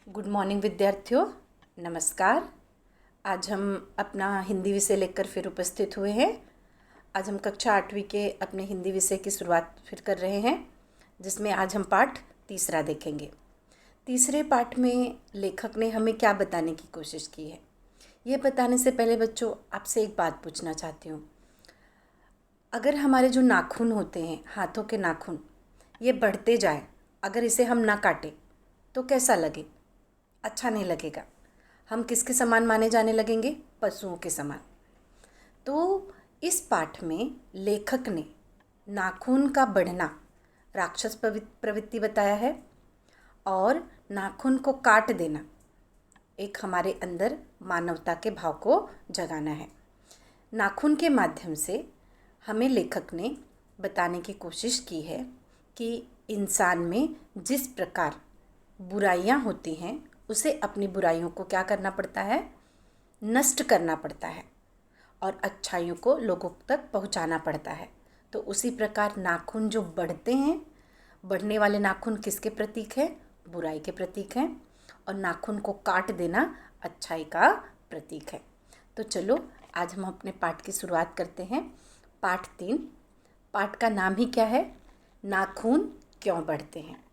Good morning विद्यार्थियों, नमस्कार। आज हम अपना हिंदी विषय लेकर फिर उपस्थित हुए हैं। आज हम कक्षा 8वीं के अपने हिंदी विषय की शुरुआत फिर कर रहे हैं, जिसमें आज हम पाठ तीसरा देखेंगे। तीसरे पाठ में लेखक ने हमें क्या बताने की कोशिश की है, ये बताने से पहले बच्चों आपसे एक बात पूछना चाहती हूँ। अगर हमारे जो नाखून होते हैं, हाथों के नाखून, ये बढ़ते जाए, अगर इसे हम ना काटें तो कैसा लगे? अच्छा नहीं लगेगा। हम किसके समान माने जाने लगेंगे? पशुओं के समान। तो इस पाठ में लेखक ने नाखून का बढ़ना राक्षस प्रवृत्ति बताया है और नाखून को काट देना एक हमारे अंदर मानवता के भाव को जगाना है। नाखून के माध्यम से हमें लेखक ने बताने की कोशिश की है कि इंसान में जिस प्रकार बुराइयां होती हैं, उसे अपनी बुराइयों को क्या करना पड़ता है? नष्ट करना पड़ता है और अच्छाइयों को लोगों तक पहुंचाना पड़ता है। तो उसी प्रकार नाखून जो बढ़ते हैं, बढ़ने वाले नाखून किसके प्रतीक है? बुराई के प्रतीक हैं, और नाखून को काट देना अच्छाई का प्रतीक है। तो चलो आज हम अपने पाठ की शुरुआत करते हैं। पाठ 3। पाठ का नाम ही क्या है? नाखून क्यों बढ़ते हैं।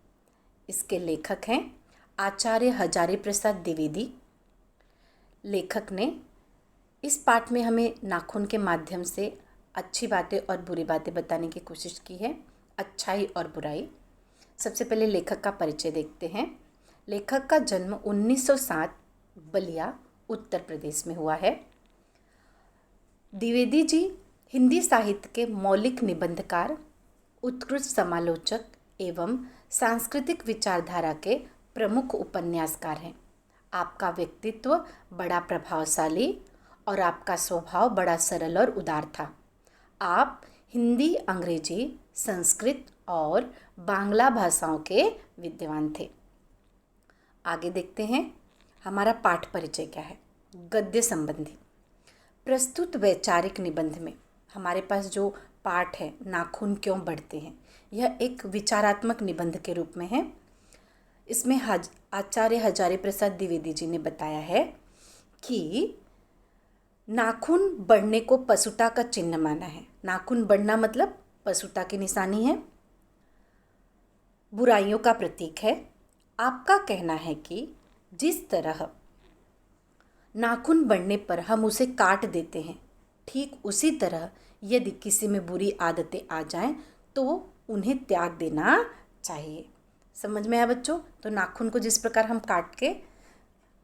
इसके लेखक हैं आचार्य हजारी प्रसाद द्विवेदी। लेखक ने इस पाठ में हमें नाखून के माध्यम से अच्छी बातें और बुरी बातें बताने की कोशिश की है, अच्छाई और बुराई। सबसे पहले लेखक का परिचय देखते हैं। लेखक का जन्म 1907 बलिया, उत्तर प्रदेश में हुआ है। द्विवेदी जी हिंदी साहित्य के मौलिक निबंधकार, उत्कृष्ट समालोचक एवं सांस्कृतिक विचारधारा के प्रमुख उपन्यासकार हैं। आपका व्यक्तित्व बड़ा प्रभावशाली और आपका स्वभाव बड़ा सरल और उदार था। आप हिंदी, अंग्रेजी, संस्कृत और बांग्ला भाषाओं के विद्वान थे। आगे देखते हैं हमारा पाठ परिचय क्या है। गद्य संबंधी प्रस्तुत वैचारिक निबंध में हमारे पास जो पाठ है नाखून क्यों बढ़ते हैं, यह एक विचारात्मक निबंध के रूप में है। इसमें आचार्य हजारी प्रसाद द्विवेदी जी ने बताया है कि नाखून बढ़ने को पशुता का चिन्ह माना है। नाखून बढ़ना मतलब पशुता की निशानी है, बुराइयों का प्रतीक है। आपका कहना है कि जिस तरह नाखून बढ़ने पर हम उसे काट देते हैं, ठीक उसी तरह यदि किसी में बुरी आदतें आ जाएं तो उन्हें त्याग देना चाहिए। समझ में आया बच्चों? तो नाखून को जिस प्रकार हम काट के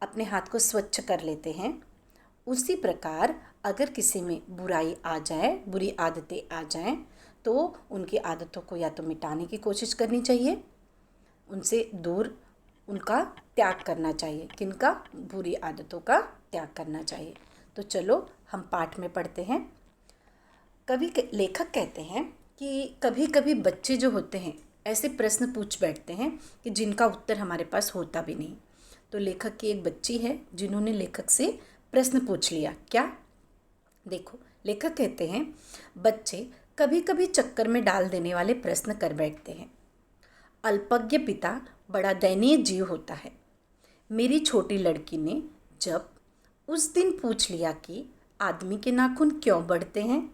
अपने हाथ को स्वच्छ कर लेते हैं, उसी प्रकार अगर किसी में बुराई आ जाए, बुरी आदतें आ जाएं, तो उनकी आदतों को या तो मिटाने की कोशिश करनी चाहिए, उनसे दूर उनका त्याग करना चाहिए। किनका? बुरी आदतों का त्याग करना चाहिए। तो चलो हम पाठ में पढ़ते हैं। लेखक कहते हैं कि कभी कभी बच्चे जो होते हैं ऐसे प्रश्न पूछ बैठते हैं कि जिनका उत्तर हमारे पास होता भी नहीं। तो लेखक की एक बच्ची है जिन्होंने लेखक से प्रश्न पूछ लिया। क्या? देखो, लेखक कहते हैं बच्चे कभी कभी चक्कर में डाल देने वाले प्रश्न कर बैठते हैं। अल्पज्ञ पिता बड़ा दयनीय जीव होता है। मेरी छोटी लड़की ने जब उस दिन पूछ लिया कि आदमी के नाखून क्यों बढ़ते हैं,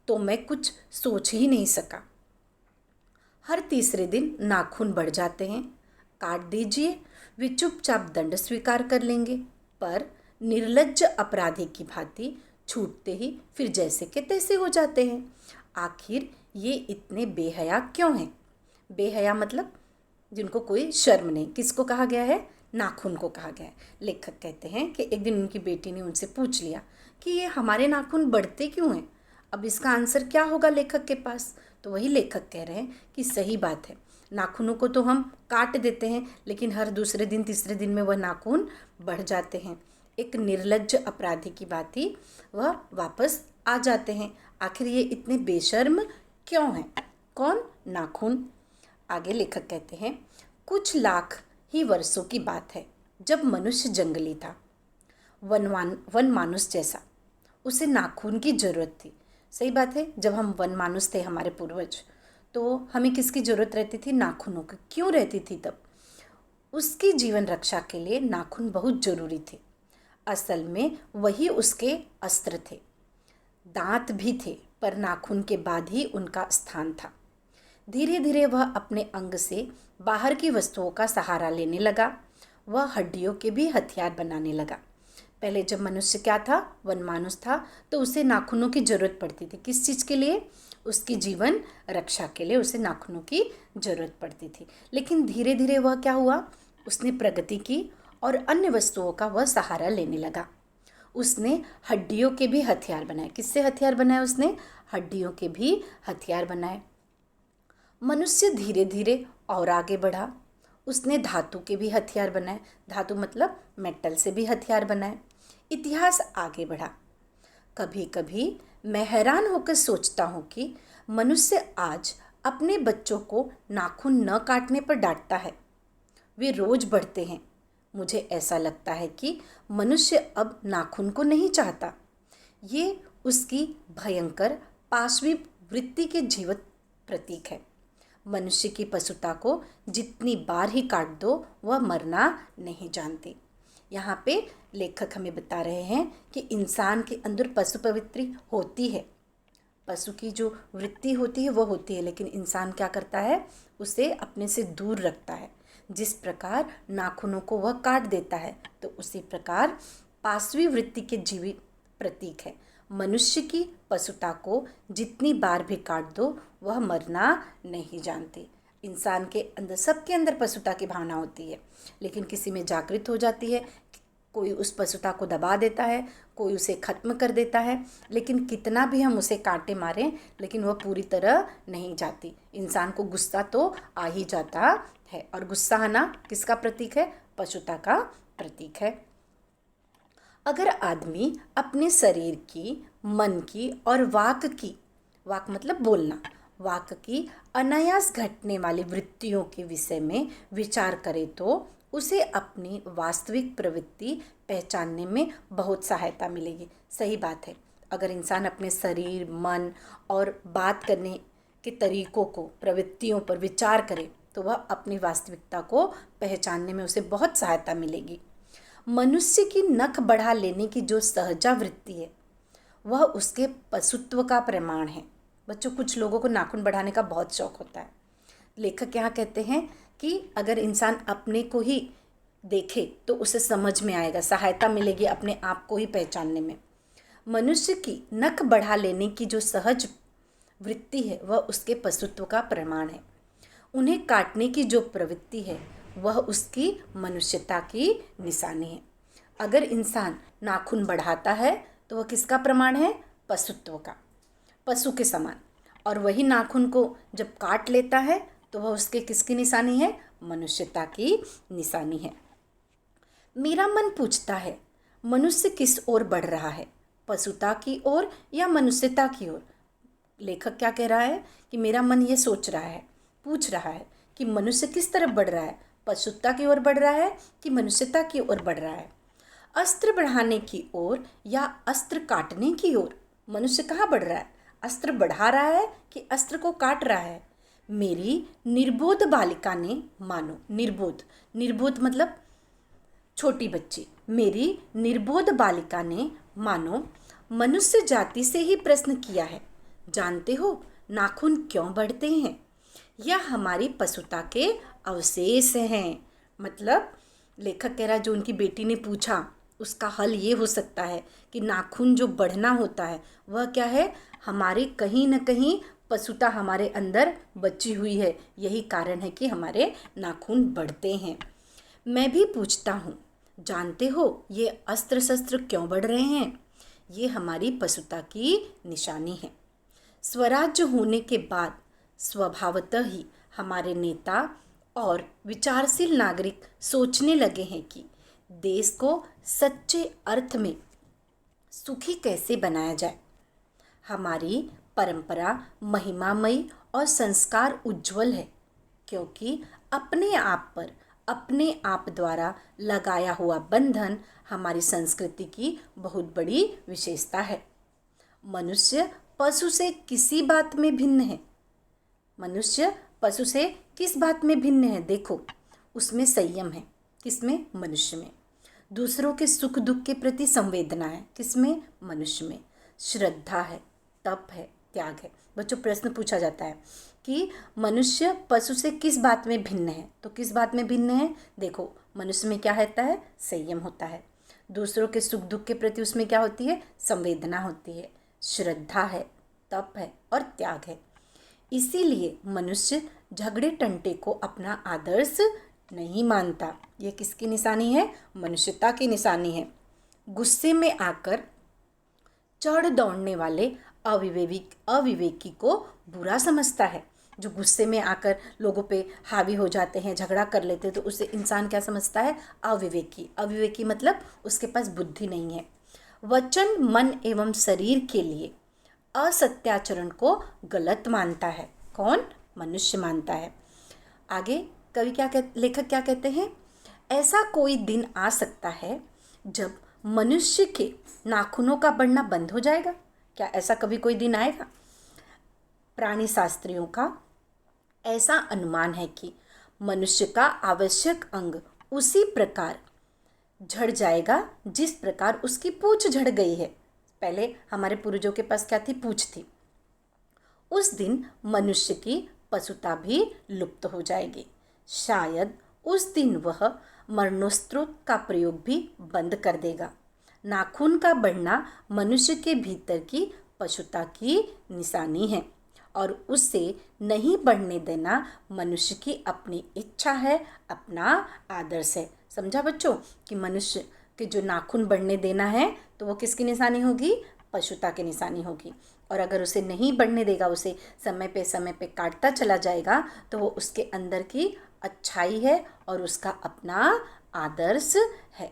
तो मैं कुछ सोच ही नहीं सका। हर तीसरे दिन नाखून बढ़ जाते हैं। काट दीजिए, वे चुपचाप दंड स्वीकार कर लेंगे, पर निर्लज्ज अपराधी की भांति छूटते ही फिर जैसे के तैसे हो जाते हैं। आखिर ये इतने बेहया क्यों हैं? बेहया मतलब जिनको कोई शर्म नहीं। किसको कहा गया है? नाखून को कहा गया है। लेखक कहते हैं कि एक दिन उनकी बेटी ने उनसे पूछ लिया कि ये हमारे नाखून बढ़ते क्यों हैं। अब इसका आंसर क्या होगा लेखक के पास? तो वही लेखक कह रहे हैं कि सही बात है, नाखूनों को तो हम काट देते हैं, लेकिन हर दूसरे दिन तीसरे दिन में वह नाखून बढ़ जाते हैं। एक निर्लज्ज अपराधी की बात ही वह वापस आ जाते हैं। आखिर ये इतने बेशर्म क्यों हैं? कौन? नाखून। आगे लेखक कहते हैं कुछ लाख ही वर्षों की बात है, जब मनुष्य जंगली था, वन मानुष जैसा। उसे नाखून की जरूरत थी। सही बात है, जब हम वन मानुष थे, हमारे पूर्वज, तो हमें किसकी ज़रूरत रहती थी? नाखूनों की। क्यों रहती थी तब? उसकी जीवन रक्षा के लिए नाखून बहुत जरूरी थे। असल में वही उसके अस्त्र थे। दांत भी थे, पर नाखून के बाद ही उनका स्थान था। धीरे धीरे वह अपने अंग से बाहर की वस्तुओं का सहारा लेने लगा। वह हड्डियों के भी हथियार बनाने लगा। पहले जब मनुष्य क्या था, वनमानुष था, तो उसे नाखूनों की जरूरत पड़ती थी। किस चीज़ के लिए? उसकी जीवन रक्षा के लिए उसे नाखूनों की जरूरत पड़ती थी। लेकिन धीरे धीरे वह क्या हुआ, उसने प्रगति की और अन्य वस्तुओं का वह सहारा लेने लगा। उसने हड्डियों के भी हथियार बनाए। किससे हथियार बनाए उसने? हड्डियों के भी हथियार बनाए। मनुष्य धीरे धीरे और आगे बढ़ा। उसने धातु के भी हथियार बनाए। धातु मतलब मेटल से भी हथियार बनाए। इतिहास आगे बढ़ा। कभी कभी मैं हैरान होकर सोचता हूँ कि मनुष्य आज अपने बच्चों को नाखून न काटने पर डांटता है। वे रोज बढ़ते हैं। मुझे ऐसा लगता है कि मनुष्य अब नाखून को नहीं चाहता। ये उसकी भयंकर पाशवी वृत्ति के जीवित प्रतीक है। मनुष्य की पशुता को जितनी बार ही काट दो, वह मरना नहीं जानती। यहाँ पे लेखक हमें बता रहे हैं कि इंसान के अंदर पशु प्रवृत्ति होती है। पशु की जो वृत्ति होती है वो होती है, लेकिन इंसान क्या करता है, उसे अपने से दूर रखता है। जिस प्रकार नाखूनों को वह काट देता है, तो उसी प्रकार पाशवी वृत्ति के जीवित प्रतीक है। मनुष्य की पशुता को जितनी बार भी काट दो, वह मरना नहीं जानती। इंसान के अंदर, सबके अंदर पशुता की भावना होती है, लेकिन किसी में जागृत हो जाती है, कोई उस पशुता को दबा देता है, कोई उसे खत्म कर देता है। लेकिन कितना भी हम उसे कांटे मारें, लेकिन वह पूरी तरह नहीं जाती। इंसान को गुस्सा तो आ ही जाता है, और गुस्सा आना किसका प्रतीक है? पशुता का प्रतीक है। अगर आदमी अपने शरीर की, मन की और वाक की, वाक मतलब बोलना, वाक की अनायास घटने वाली वृत्तियों के विषय में विचार करे, तो उसे अपनी वास्तविक प्रवृत्ति पहचानने में बहुत सहायता मिलेगी। सही बात है। अगर इंसान अपने शरीर, मन और बात करने के तरीकों को, प्रवृत्तियों पर विचार करे, तो वह अपनी वास्तविकता को पहचानने में उसे बहुत सहायता मिलेगी। मनुष्य की नख बढ़ा लेने की जो सहजा वृत्ति है, वह उसके पशुत्व का प्रमाण है। बच्चों, कुछ लोगों को नाखून बढ़ाने का बहुत शौक होता है। लेखक यहाँ कहते हैं कि अगर इंसान अपने को ही देखे तो उसे समझ में आएगा, सहायता मिलेगी अपने आप को ही पहचानने में। मनुष्य की नख बढ़ा लेने की जो सहज वृत्ति है, वह उसके पशुत्व का प्रमाण है। उन्हें काटने की जो प्रवृत्ति है, वह उसकी मनुष्यता की निशानी है। अगर इंसान नाखून बढ़ाता है, तो वह किसका प्रमाण है? पशुत्व का, पशु के समान। और वही नाखून को जब काट लेता है, तो वह उसके किसकी निशानी है? मनुष्यता की निशानी है। मेरा मन पूछता है, मनुष्य किस ओर बढ़ रहा है, पशुता की ओर या मनुष्यता की ओर? लेखक क्या कह रहा है कि मेरा मन ये सोच रहा है, पूछ रहा है कि मनुष्य किस तरफ बढ़ रहा है, पशुता की ओर बढ़ रहा है कि मनुष्यता की ओर बढ़ रहा है? अस्त्र बढ़ाने की ओर या अस्त्र काटने की ओर? मनुष्य कहाँ बढ़ रहा है? अस्त्र बढ़ा रहा है कि अस्त्र को काट रहा है? मेरी निर्बोध बालिका ने मानो, निर्बोध मतलब छोटी बच्ची, मेरी निर्बोध बालिका ने मानो मनुष्य जाति से ही प्रश्न किया है, जानते हो नाखून क्यों बढ़ते हैं? यह हमारी पशुता के अवशेष हैं। मतलब लेखक कह रहा है, जो उनकी बेटी ने पूछा, उसका हल ये हो सकता है कि नाखून जो बढ़ना होता है, वह क्या है? हमारी कहीं न कहीं पशुता हमारे अंदर बची हुई है। यही कारण है कि हमारे नाखून बढ़ते हैं। मैं भी पूछता हूँ, जानते हो ये अस्त्र शस्त्र क्यों बढ़ रहे हैं? ये हमारी पशुता की निशानी है। स्वराज्य होने के बाद स्वभावतः ही हमारे नेता और विचारशील नागरिक सोचने लगे हैं कि देश को सच्चे अर्थ में सुखी कैसे बनाया जाए। हमारी परंपरा महिमामयी और संस्कार उज्जवल है, क्योंकि अपने आप पर अपने आप द्वारा लगाया हुआ बंधन हमारी संस्कृति की बहुत बड़ी विशेषता है। मनुष्य पशु से किसी बात में भिन्न है। मनुष्य पशु से किस बात में भिन्न है? देखो, उसमें संयम है। किसमें? मनुष्य में। दूसरों के सुख दुख के प्रति संवेदना है। किसमें? मनुष्य में। श्रद्धा है, तप है, त्याग है। बच्चों, प्रश्न पूछा जाता है कि मनुष्य पशु से किस बात में भिन्न है? तो किस बात में भिन्न है? देखो, मनुष्य में क्या रहता है? संयम होता है। दूसरों के सुख दुख के प्रति उसमें क्या होती है? संवेदना होती है, श्रद्धा है, तप है और त्याग है। इसीलिए मनुष्य झगड़े टंटे को अपना आदर्श नहीं मानता। यह किसकी निशानी है? मनुष्यता की निशानी है। गुस्से में आकर चढ़ दौड़ने वाले अविवेकी को बुरा समझता है। जो गुस्से में आकर लोगों पे हावी हो जाते हैं, झगड़ा कर लेते हैं, तो उसे इंसान क्या समझता है? अविवेकी। अविवेकी मतलब उसके पास बुद्धि नहीं है। वचन, मन एवं शरीर के लिए असत्याचरण को गलत मानता है। कौन? मनुष्य मानता है। आगे लेखक क्या कहते हैं? ऐसा कोई दिन आ सकता है जब मनुष्य के नाखूनों का बढ़ना बंद हो जाएगा। क्या ऐसा कभी कोई दिन आएगा? प्राणी शास्त्रियों का ऐसा अनुमान है कि मनुष्य का आवश्यक अंग उसी प्रकार झड़ जाएगा जिस प्रकार उसकी पूंछ झड़ गई है। पहले हमारे पूर्वजों के पास क्या थी? पूंछ थी। उस दिन मनुष्य की पशुता भी लुप्त हो जाएगी। शायद उस दिन वह मरणोस्त्र का प्रयोग भी बंद कर देगा। नाखून का बढ़ना मनुष्य के भीतर की पशुता की निशानी है और उससे नहीं बढ़ने देना मनुष्य की अपनी इच्छा है, अपना आदर्श है। समझा बच्चों कि मनुष्य के जो नाखून बढ़ने देना है तो वो किसकी निशानी होगी? पशुता की निशानी होगी। और अगर उसे नहीं बढ़ने देगा, उसे समय पे काटता चला जाएगा, तो वो उसके अंदर की अच्छाई है और उसका अपना आदर्श है।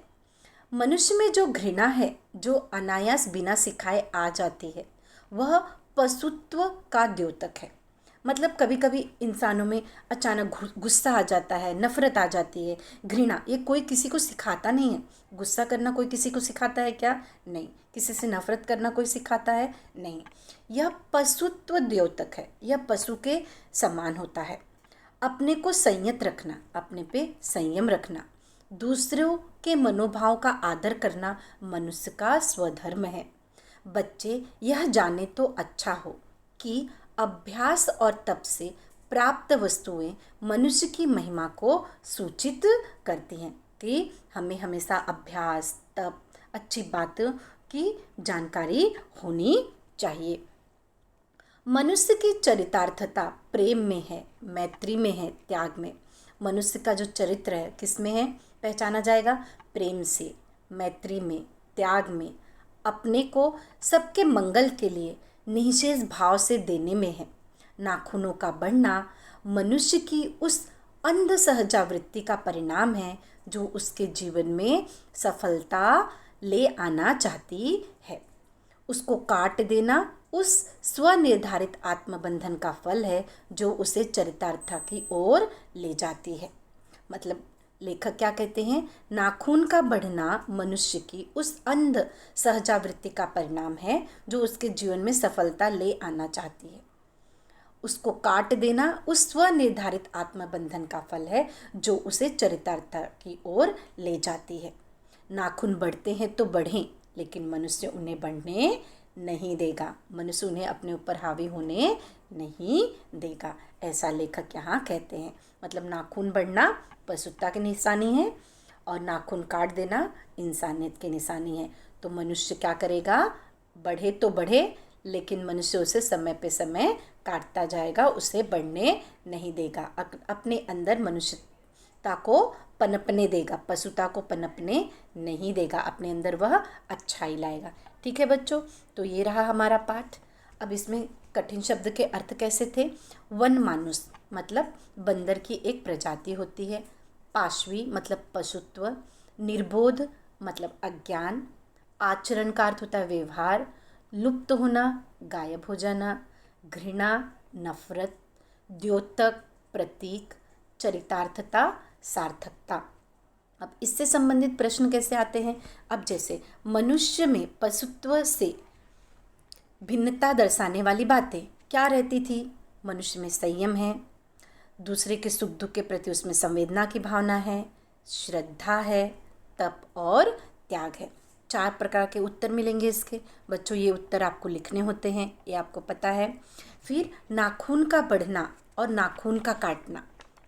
मनुष्य में जो घृणा है, जो अनायास बिना सिखाए आ जाती है, वह पशुत्व का द्योतक है। मतलब कभी कभी इंसानों में अचानक गुस्सा आ जाता है, नफरत आ जाती है, घृणा। ये कोई किसी को सिखाता नहीं है। गुस्सा करना कोई किसी को सिखाता है क्या? नहीं। किसी से नफरत करना कोई सिखाता है? नहीं। यह पशुत्व द्योतक है, यह पशु के समान होता है। अपने को संयत रखना, अपने पे संयम रखना, दूसरों के मनोभाव का आदर करना मनुष्य का स्वधर्म है। बच्चे यह जाने तो अच्छा हो कि अभ्यास और तप से प्राप्त वस्तुएं मनुष्य की महिमा को सूचित करती हैं कि हमें हमेशा अभ्यास, तप, अच्छी बातों की जानकारी होनी चाहिए। मनुष्य की चरितार्थता प्रेम में है, मैत्री में है, त्याग में। मनुष्य का जो चरित्र है किस में है? पहचाना जाएगा प्रेम से, मैत्री में, त्याग में, अपने को सबके मंगल के लिए निःशेष भाव से देने में है। नाखूनों का बढ़ना मनुष्य की उस अंध सहजावृत्ति का परिणाम है जो उसके जीवन में सफलता ले आना चाहती है। उसको काट देना उस स्वनिर्धारित आत्मबंधन का फल है जो उसे चरितार्थ की ओर ले जाती है। मतलब लेखक क्या कहते हैं? नाखून का बढ़ना मनुष्य की उस अंध सहजावृत्ति का परिणाम है जो उसके जीवन में सफलता ले आना चाहती है। उसको काट देना उस स्वनिर्धारित आत्मबंधन का फल है जो उसे चरितार्थ की ओर ले जाती है। नाखून बढ़ते हैं तो बढ़ें, लेकिन मनुष्य उन्हें बढ़ने नहीं देगा। मनुष्य उन्हें अपने ऊपर हावी होने नहीं देगा, ऐसा लेखक यहाँ कहते हैं। मतलब नाखून बढ़ना पशुता की निशानी है और नाखून काट देना इंसानियत की निशानी है। तो मनुष्य क्या करेगा? बढ़े तो बढ़े, लेकिन मनुष्य उसे समय पे समय काटता जाएगा, उसे बढ़ने नहीं देगा। अपने अंदर मनुष्यता को पनपने देगा, पशुता को पनपने नहीं देगा। अपने अंदर वह अच्छाई लाएगा। ठीक है बच्चों, तो ये रहा हमारा पाठ। अब इसमें कठिन शब्द के अर्थ कैसे थे? वन मानुस मतलब बंदर की एक प्रजाति होती है। पाशवी मतलब पशुत्व। निर्बोध मतलब अज्ञान। आचरण का अर्थ होता है व्यवहार। लुप्त होना, गायब हो जाना। घृणा, नफरत। द्योतक, प्रतीक। चरितार्थता, सार्थकता। अब इससे संबंधित प्रश्न कैसे आते हैं? अब जैसे मनुष्य में पशुत्व से भिन्नता दर्शाने वाली बातें क्या रहती थी? मनुष्य में संयम है, दूसरे के सुख दुख के प्रति उसमें संवेदना की भावना है, श्रद्धा है, तप और त्याग है। 4 प्रकार के उत्तर मिलेंगे इसके। बच्चों ये उत्तर आपको लिखने होते हैं, ये आपको पता है। फिर नाखून का बढ़ना और नाखून का काटना,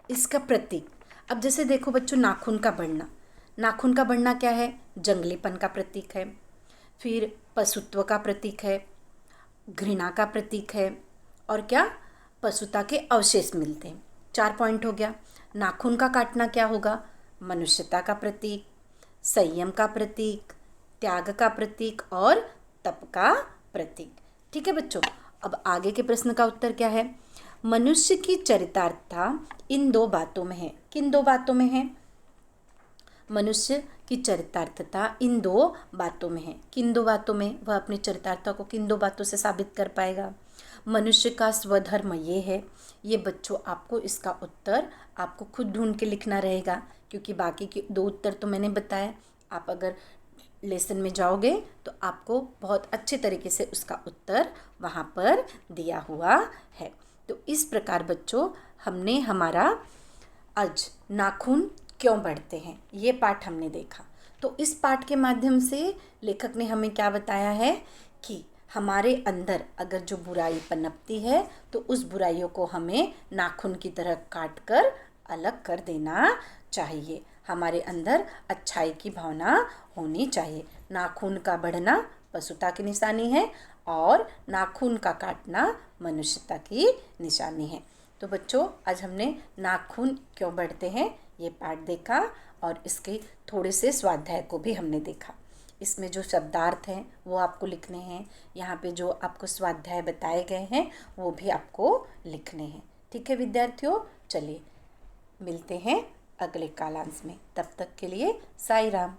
इसका प्रतीक। अब जैसे देखो बच्चों, नाखून का बढ़ना क्या है? जंगलीपन का प्रतीक है। फिर पशुत्व का प्रतीक है, घृणा का प्रतीक है, और क्या? पशुता के अवशेष मिलते हैं। 4 पॉइंट हो गया। नाखून का काटना क्या होगा? मनुष्यता का प्रतीक, संयम का प्रतीक, त्याग का प्रतीक और तप का प्रतीक। ठीक है बच्चों, अब आगे के प्रश्न का उत्तर क्या है? मनुष्य की चरितार्थता इन 2 बातों में है। किन 2 बातों में है? मनुष्य की चरितार्थता इन 2 बातों में है। किन 2 बातों में? वह अपनी चरितार्थता को किन 2 बातों से साबित कर पाएगा? मनुष्य का स्वधर्म ये है। ये बच्चों आपको इसका उत्तर आपको खुद ढूंढ के लिखना रहेगा, क्योंकि बाकी के 2 उत्तर तो मैंने बताया। आप अगर लेसन में जाओगे तो आपको बहुत अच्छे तरीके से उसका उत्तर वहाँ पर दिया हुआ है। तो इस प्रकार बच्चों हमने हमारा आज नाखून क्यों बढ़ते हैं ये पाठ हमने देखा। तो इस पाठ के माध्यम से लेखक ने हमें क्या बताया है कि हमारे अंदर अगर जो बुराई पनपती है तो उस बुराइयों को हमें नाखून की तरह काट कर अलग कर देना चाहिए। हमारे अंदर अच्छाई की भावना होनी चाहिए। नाखून का बढ़ना पशुता की निशानी है और नाखून का काटना मनुष्यता की निशानी है। तो बच्चों आज हमने नाखून क्यों बढ़ते हैं ये पाठ देखा और इसके थोड़े से स्वाध्याय को भी हमने देखा। इसमें जो शब्दार्थ हैं वो आपको लिखने हैं। यहाँ पे जो आपको स्वाध्याय बताए गए हैं वो भी आपको लिखने हैं। ठीक है विद्यार्थियों, चलिए मिलते हैं अगले कालांश में। तब तक के लिए साई राम।